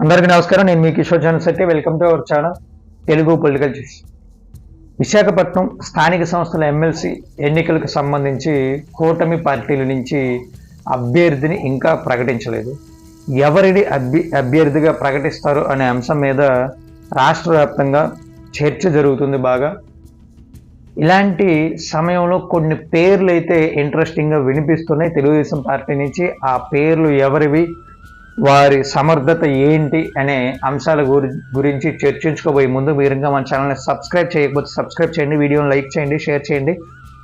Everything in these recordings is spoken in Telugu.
అందరికీ నమస్కారం. నేను మీ Kishore Janashetti. Welcome to our channel Telugu political news. Visakhapatnam స్థానిక సంస్థల ఎమ్మెల్సీ ఎన్నికలకు సంబంధించి కూటమి పార్టీల నుంచి అభ్యర్థిని ఇంకా ప్రకటించలేదు. ఎవరిని అభ్యర్థిగా ప్రకటిస్తారు అనే అంశం మీద రాష్ట్ర వ్యాప్తంగా చర్చ జరుగుతుంది బాగా. ఇలాంటి సమయంలో కొన్ని పేర్లు అయితే ఇంట్రెస్టింగ్గా వినిపిస్తున్నాయి తెలుగుదేశం పార్టీ నుంచి. ఆ పేర్లు ఎవరివి, వారి సమర్థత ఏంటి అనే అంశాల గురించి చర్చించుకోబోయే ముందు మీరు ఇంకా మన ఛానల్ని సబ్స్క్రైబ్ చేయకపోతే సబ్స్క్రైబ్ చేయండి, వీడియోని లైక్ చేయండి, షేర్ చేయండి,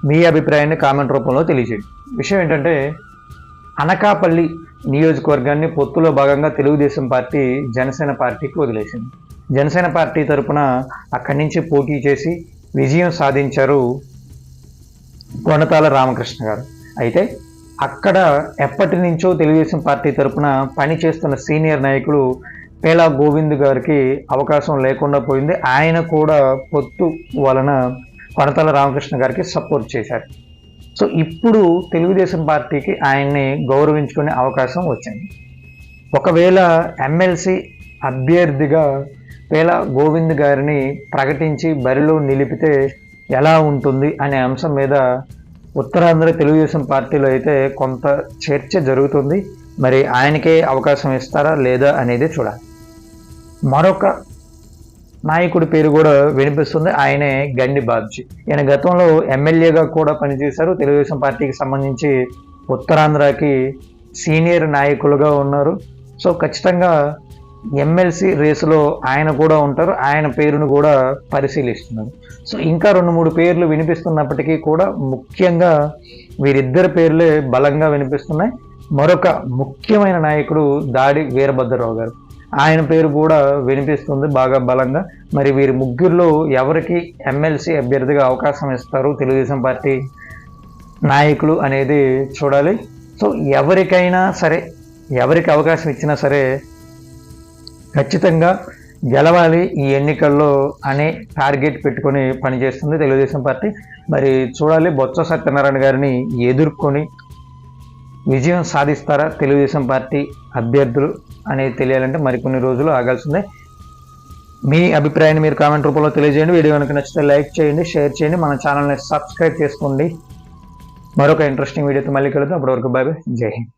మీ అభిప్రాయాన్ని కామెంట్ రూపంలో తెలియజేయండి. విషయం ఏంటంటే, అనకాపల్లి నియోజకవర్గాన్ని పొత్తులో భాగంగా తెలుగుదేశం పార్టీ జనసేన పార్టీకి వదిలేసింది. జనసేన పార్టీ తరఫున అక్కడి నుంచి పోటీ చేసి విజయం సాధించారు కొనతాల రామకృష్ణ గారు. అయితే అక్కడ ఎప్పటి నుంచో తెలుగుదేశం పార్టీ తరఫున పనిచేస్తున్న సీనియర్ నాయకులు పేలా గోవింద్ గారికి అవకాశం లేకుండా పోయింది. ఆయన కూడా పొత్తు వలన కొనతాల రామకృష్ణ గారికి సపోర్ట్ చేశారు. సో ఇప్పుడు తెలుగుదేశం పార్టీకి ఆయన్ని గౌరవించుకునే అవకాశం వచ్చింది. ఒకవేళ ఎమ్మెల్సీ అభ్యర్థిగా పేలా గోవింద్ గారిని ప్రకటించి బరిలో నిలిపితే ఎలా ఉంటుంది అనే అంశం మీద ఉత్తరాంధ్ర తెలుగుదేశం పార్టీలో అయితే కొంత చర్చ జరుగుతుంది. మరి ఆయనకే అవకాశం ఇస్తారా లేదా అనేది చూడాలి. మరొక నాయకుడి పేరు కూడా వినిపిస్తుంది, ఆయనే గండి బాబ్జీ. ఈయన గతంలో ఎమ్మెల్యేగా కూడా పనిచేశారు. తెలుగుదేశం పార్టీకి సంబంధించి ఉత్తరాంధ్రకి సీనియర్ నాయకులుగా ఉన్నారు. సో ఖచ్చితంగా ఎమ్మెల్సీ రేసులో ఆయన కూడా ఉంటారు. ఆయన పేరును కూడా పరిశీలిస్తున్నారు. సో ఇంకా 2-3 పేర్లు వినిపిస్తున్నప్పటికీ కూడా ముఖ్యంగా వీరిద్దరి పేర్లే బలంగా వినిపిస్తున్నాయి. మరొక ముఖ్యమైన నాయకుడు దాడి వీరభద్రరావు గారు, ఆయన పేరు కూడా వినిపిస్తుంది బాగా బలంగా. మరి వీరి ముగ్గురులో ఎవరికి ఎమ్మెల్సీ అభ్యర్థిగా అవకాశం ఇస్తారు తెలుగుదేశం పార్టీ నాయకులు అనేది చూడాలి. సో ఎవరికైనా సరే, ఎవరికి అవకాశం ఇచ్చినా సరే ఖచ్చితంగా గెలవాలి ఈ ఎన్నికల్లో అనే టార్గెట్ పెట్టుకొని పనిచేస్తుంది తెలుగుదేశం పార్టీ. మరి చూడాలి, బొత్స సత్యనారాయణ గారిని ఎదుర్కొని విజయం సాధిస్తారా తెలుగుదేశం పార్టీ అభ్యర్థులు అనేది తెలియాలంటే మరికొన్ని రోజులు ఆగాల్సిందే. మీ అభిప్రాయాన్ని మీరు కామెంట్ రూపంలో తెలియజేయండి. వీడియో కనుక నచ్చితే లైక్ చేయండి, షేర్ చేయండి, మన ఛానల్ని సబ్స్క్రైబ్ చేసుకోండి. మరొక ఇంట్రెస్టింగ్ వీడియోతో మళ్ళీ కలుద్దాం. అప్పటివరకు బాయ్ బాయ్, జై హింద్.